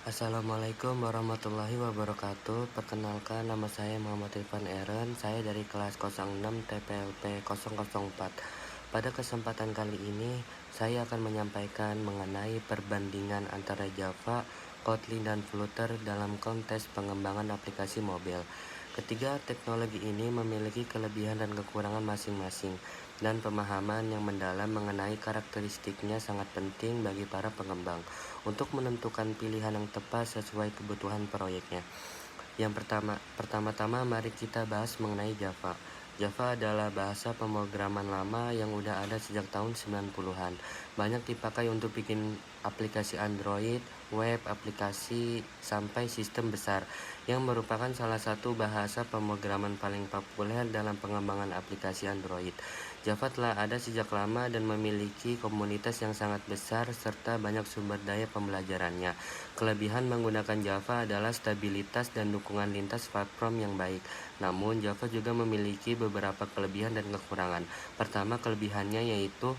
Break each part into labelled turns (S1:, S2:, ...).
S1: Assalamualaikum warahmatullahi wabarakatuh. Perkenalkan, nama saya Muhammad Irfan Eren. Saya dari kelas 06 TPLP 004. Pada kesempatan kali ini, saya akan menyampaikan mengenai perbandingan antara Java, Kotlin, dan Flutter dalam konteks pengembangan aplikasi mobil. Ketiga teknologi ini memiliki kelebihan dan kekurangan masing-masing, dan pemahaman yang mendalam mengenai karakteristiknya sangat penting bagi para pengembang untuk menentukan pilihan yang tepat sesuai kebutuhan proyeknya. Yang pertama-tama mari kita bahas mengenai Java. Java adalah bahasa pemrograman lama yang udah ada sejak tahun 90-an. Banyak dipakai untuk bikin aplikasi Android, web, aplikasi, sampai sistem besar, yang merupakan salah satu bahasa pemrograman paling populer dalam pengembangan aplikasi Android. Java telah ada sejak lama dan memiliki komunitas yang sangat besar serta banyak sumber daya pembelajarannya. Kelebihan menggunakan Java adalah stabilitas dan dukungan lintas platform yang baik. Namun, Java juga memiliki beberapa kelebihan dan kekurangan. Pertama, kelebihannya yaitu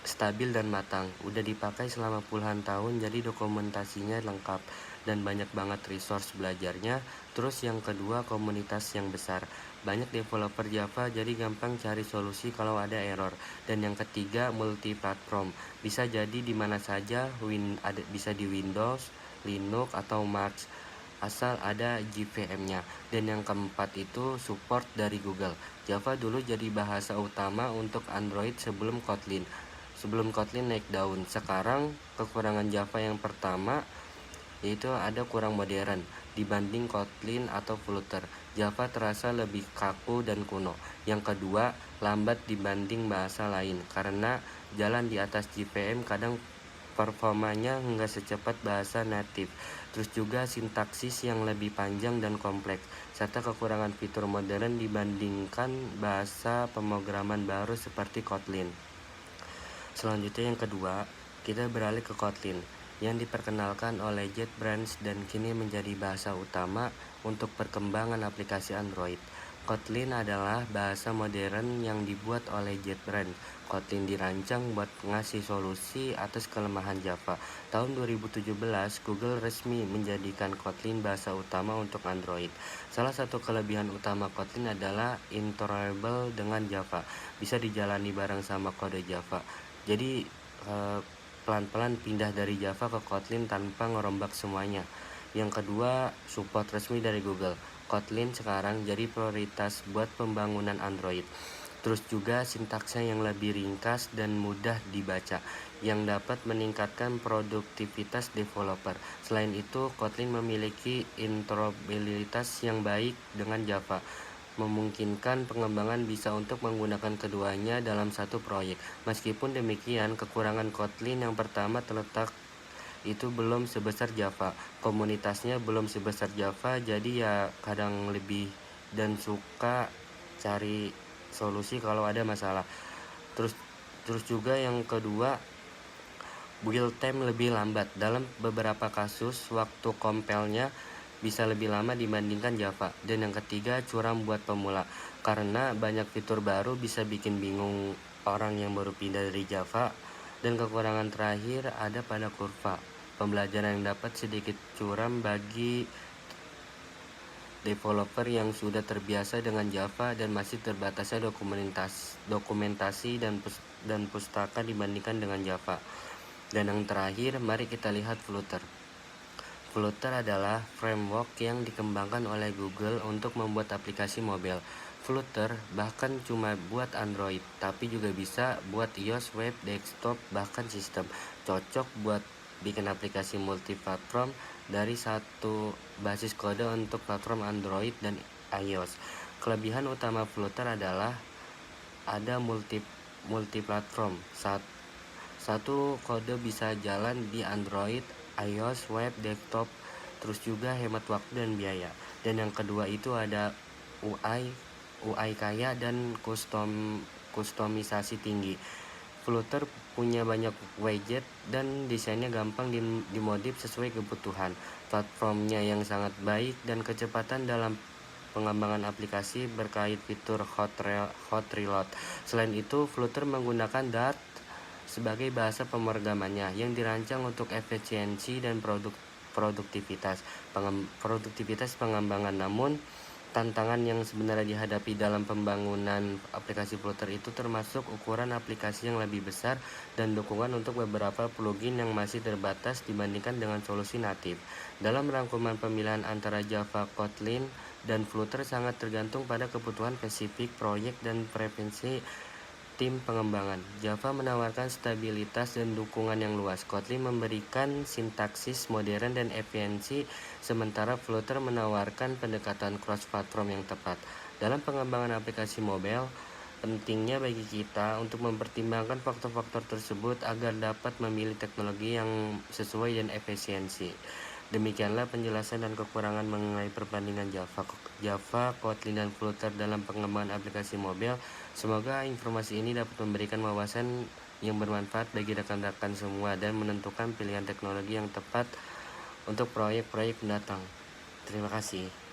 S1: stabil dan matang. Udah dipakai selama puluhan tahun, jadi dokumentasinya lengkap dan banyak banget resource belajarnya. Terus yang kedua, komunitas yang besar. Banyak developer Java, jadi gampang cari solusi kalau ada error. Dan yang ketiga, multi platform. Bisa jadi di mana saja, bisa di Windows, Linux, atau Mac, asal ada JVM-nya. Dan yang keempat itu support dari Google. Java dulu jadi bahasa utama untuk Android sebelum Kotlin naik daun. Sekarang kekurangan Java yang pertama yaitu ada kurang modern dibanding Kotlin atau Flutter. Java terasa lebih kaku dan kuno. Yang kedua, lambat dibanding bahasa lain karena jalan di atas JVM kadang performanya nggak secepat bahasa native. Terus juga sintaksis yang lebih panjang dan kompleks, serta kekurangan fitur modern dibandingkan bahasa pemrograman baru seperti Kotlin. Selanjutnya yang kedua, kita beralih ke Kotlin yang diperkenalkan oleh JetBrains dan kini menjadi bahasa utama untuk perkembangan aplikasi Android. Kotlin adalah bahasa modern yang dibuat oleh JetBrains. Kotlin dirancang buat ngasih solusi atas kelemahan Java. Tahun 2017, Google resmi menjadikan Kotlin bahasa utama untuk Android. Salah satu kelebihan utama Kotlin adalah interoperable dengan Java. Bisa dijalani bareng sama kode Java. Jadi pelan-pelan pindah dari Java ke Kotlin tanpa ngerombak semuanya. Yang kedua, support resmi dari Google. Kotlin sekarang jadi prioritas buat pembangunan Android. Terus juga sintaksnya yang lebih ringkas dan mudah dibaca, yang dapat meningkatkan produktivitas developer. Selain itu, Kotlin memiliki interoperabilitas yang baik dengan Java, memungkinkan pengembangan bisa untuk menggunakan keduanya dalam satu proyek. Meskipun demikian, kekurangan Kotlin yang pertama terletak itu belum sebesar Java. Komunitasnya belum sebesar Java, jadi ya kadang lebih dan suka cari solusi kalau ada masalah. Terus juga yang kedua, build time lebih lambat. Dalam beberapa kasus, waktu compile-nya bisa lebih lama dibandingkan Java. Dan yang ketiga, curam buat pemula. Karena banyak fitur baru bisa bikin bingung orang yang baru pindah dari Java. Dan kekurangan terakhir ada pada kurva pembelajaran yang dapat sedikit curam bagi developer yang sudah terbiasa dengan Java dan masih terbatasnya dokumentasi dan pustaka dibandingkan dengan Java. Dan yang terakhir, mari kita lihat Flutter. Flutter adalah framework yang dikembangkan oleh Google untuk membuat aplikasi mobile. Flutter bahkan cuma buat Android, tapi juga bisa buat iOS, web, desktop, bahkan sistem. Cocok buat bikin aplikasi multiplatform dari satu basis kode untuk platform Android dan iOS. Kelebihan utama Flutter adalah ada multiplatform. Satu kode bisa jalan di Android, iOS, web, desktop, terus juga hemat waktu dan biaya. Dan yang kedua itu ada UI kaya dan kustomisasi tinggi. Flutter punya banyak widget dan desainnya gampang dimodif sesuai kebutuhan. Platformnya yang sangat baik dan kecepatan dalam pengembangan aplikasi berkait fitur hot reload. Selain itu, Flutter menggunakan Dart sebagai bahasa pemrogramannya yang dirancang untuk efisiensi dan produktivitas pengembangan. Namun, tantangan yang sebenarnya dihadapi dalam pembangunan aplikasi Flutter itu termasuk ukuran aplikasi yang lebih besar dan dukungan untuk beberapa plugin yang masih terbatas dibandingkan dengan solusi natif. Dalam rangkuman pemilihan antara Java, Kotlin, dan Flutter sangat tergantung pada kebutuhan spesifik proyek dan preferensi tim pengembangan. Java menawarkan stabilitas dan dukungan yang luas. Kotlin memberikan sintaksis modern dan efisiensi, sementara Flutter menawarkan pendekatan cross-platform yang tepat. Dalam pengembangan aplikasi mobile, pentingnya bagi kita untuk mempertimbangkan faktor-faktor tersebut agar dapat memilih teknologi yang sesuai dan efisiensi. Demikianlah penjelasan dan kekurangan mengenai perbandingan Java, Kotlin, dan Flutter dalam pengembangan aplikasi mobile. Semoga informasi ini dapat memberikan wawasan yang bermanfaat bagi rekan-rekan semua dan menentukan pilihan teknologi yang tepat untuk proyek-proyek mendatang. Terima kasih.